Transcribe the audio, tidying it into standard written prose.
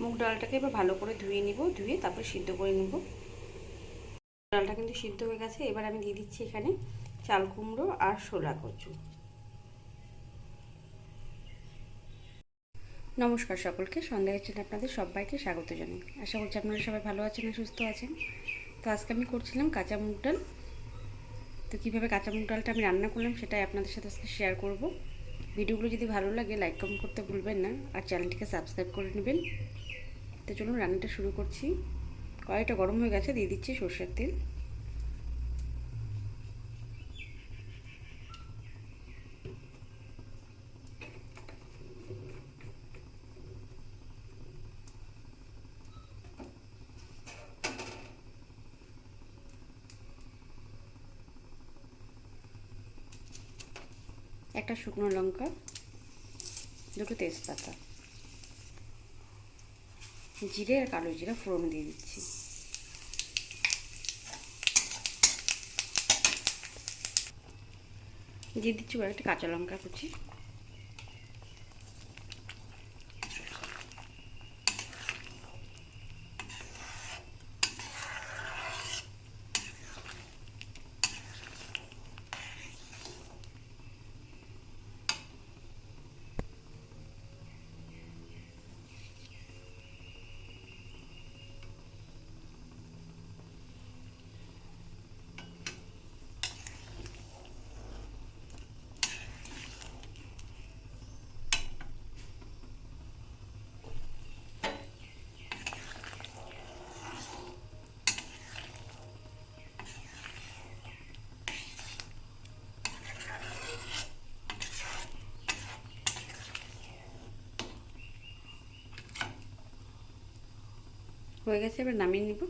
মুগ ডালটাকে এবার ভালো করে ধুয়ে নিব, ধুয়ে তারপর সিদ্ধ করে নেব। ডালটা কিন্তু সিদ্ধ হয়ে গেছে। এবার আমি দিয়ে দিচ্ছি এখানে চাল কুমড়ো আর শোলা কচু। নমস্কার সকলকে, সন্ধ্যা কিচেনে আপনাদের সবাইকে স্বাগত জানাই। আশা করছি আপনারা সবাই ভালো আছেন আর সুস্থ আছেন। তো আজকে আমি করছিলাম কাঁচা মুগ ডাল। তো কীভাবে কাঁচা মুগ ডালটা আমি রান্না করলাম সেটাই আপনাদের সাথে আজকে শেয়ার করব। ভিডিওগুলো যদি ভালো লাগে লাইক কমেন্ট করতে ভুলবেন না, আর চ্যানেলটিকে সাবস্ক্রাইব করে নেবেন। তো চলুন রান্নাটা শুরু করছি। কড়াইটা গরম হয়ে গেছে, দিয়ে দিচ্ছি সরষের তেল। একটা শুকনো লঙ্কা, দুটো তেজপাতা, জিরে আর কালো জিরা ফোড়ন দিয়ে দিচ্ছি। দিয়ে দিচ্ছি একটা কাঁচা লঙ্কা কুচি। হয়ে গেছে, এবার নামিয়ে নিব।